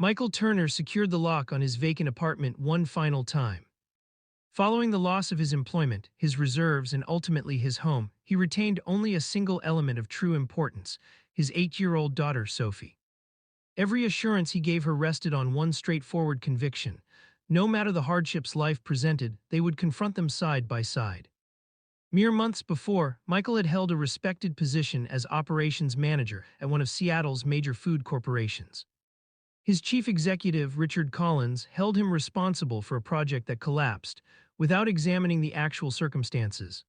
Michael Turner secured the lock on his vacant apartment one final time. Following the loss of his employment, his reserves, and ultimately his home, he retained only a single element of true importance: his 8-year-old daughter, Sophie. Every assurance he gave her rested on one straightforward conviction: no matter the hardships life presented, they would confront them side by side. Mere months before, Michael had held a respected position as operations manager at one of Seattle's major food corporations. His chief executive, Richard Collins, held him responsible for a project that collapsed, without examining the actual circumstances.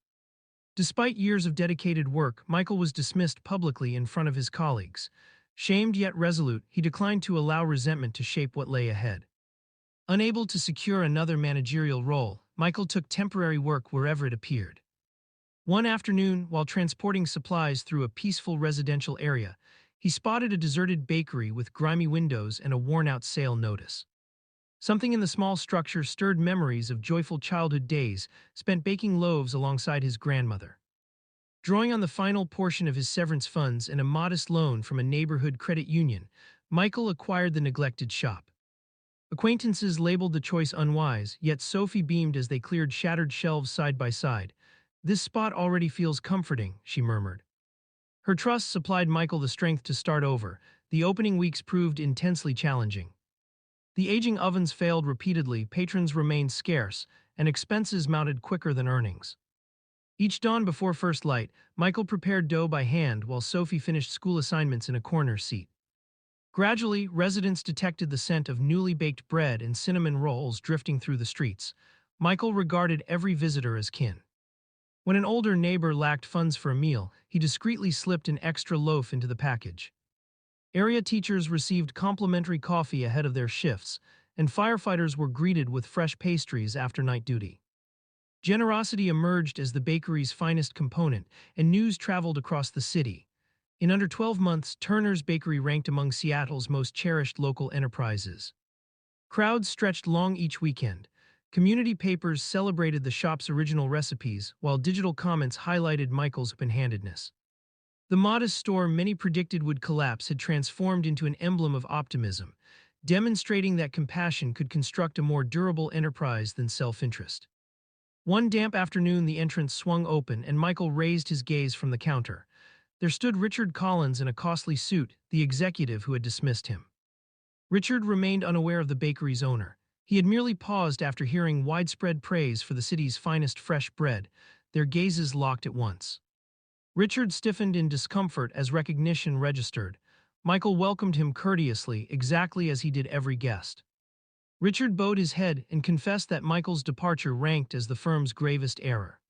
Despite years of dedicated work, Michael was dismissed publicly in front of his colleagues. Shamed yet resolute, he declined to allow resentment to shape what lay ahead. Unable to secure another managerial role, Michael took temporary work wherever it appeared. One afternoon, while transporting supplies through a peaceful residential area, he spotted a deserted bakery with grimy windows and a worn-out sale notice. Something in the small structure stirred memories of joyful childhood days spent baking loaves alongside his grandmother. Drawing on the final portion of his severance funds and a modest loan from a neighborhood credit union, Michael acquired the neglected shop. Acquaintances labeled the choice unwise, yet Sophie beamed as they cleared shattered shelves side by side. "This spot already feels comforting," she murmured. Her trust supplied Michael the strength to start over. The opening weeks proved intensely challenging. The aging ovens failed repeatedly, patrons remained scarce, and expenses mounted quicker than earnings. Each dawn before first light, Michael prepared dough by hand while Sophie finished school assignments in a corner seat. Gradually, residents detected the scent of newly baked bread and cinnamon rolls drifting through the streets. Michael regarded every visitor as kin. When an older neighbor lacked funds for a meal, he discreetly slipped an extra loaf into the package. Area teachers received complimentary coffee ahead of their shifts, and firefighters were greeted with fresh pastries after night duty. Generosity emerged as the bakery's finest component, and news traveled across the city. In under 12 months, Turner's Bakery ranked among Seattle's most cherished local enterprises. Crowds stretched long each weekend. Community papers celebrated the shop's original recipes, while digital comments highlighted Michael's open-handedness. The modest store many predicted would collapse had transformed into an emblem of optimism, demonstrating that compassion could construct a more durable enterprise than self-interest. One damp afternoon, the entrance swung open, and Michael raised his gaze from the counter. There stood Richard Collins in a costly suit, the executive who had dismissed him. Richard remained unaware of the bakery's owner. He had merely paused after hearing widespread praise for the city's finest fresh bread. Their gazes locked at once. Richard stiffened in discomfort as recognition registered. Michael welcomed him courteously, exactly as he did every guest. Richard bowed his head and confessed that Michael's departure ranked as the firm's gravest error.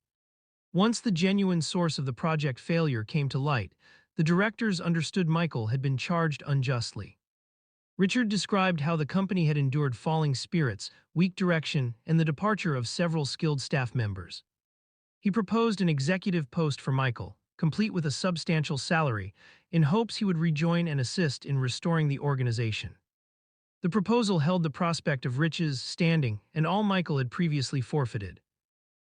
Once the genuine source of the project failure came to light, the directors understood Michael had been charged unjustly. Richard described how the company had endured falling spirits, weak direction, and the departure of several skilled staff members. He proposed an executive post for Michael, complete with a substantial salary, in hopes he would rejoin and assist in restoring the organization. The proposal held the prospect of riches, standing, and all Michael had previously forfeited.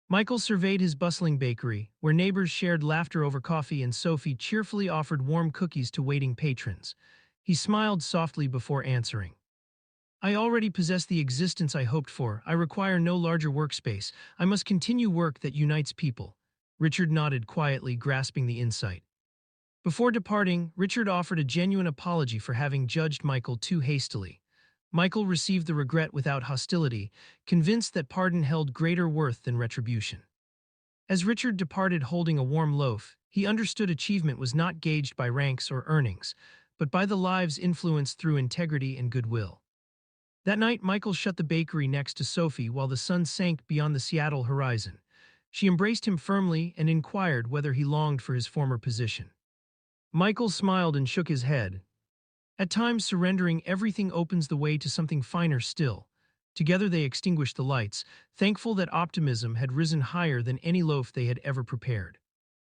Michael surveyed his bustling bakery, where neighbors shared laughter over coffee and Sophie cheerfully offered warm cookies to waiting patrons. He smiled softly before answering. "I already possess the existence I hoped for. I require no larger workspace. I must continue work that unites people." Richard nodded quietly, grasping the insight. Before departing, Richard offered a genuine apology for having judged Michael too hastily. Michael received the regret without hostility, convinced that pardon held greater worth than retribution. As Richard departed holding a warm loaf, he understood achievement was not gauged by ranks or earnings, but by the lives influenced through integrity and goodwill. That night, Michael shut the bakery next to Sophie while the sun sank beyond the Seattle horizon. She embraced him firmly and inquired whether he longed for his former position. Michael smiled and shook his head. At times, surrendering everything opens the way to something finer still. Together they extinguished the lights, thankful that optimism had risen higher than any loaf they had ever prepared.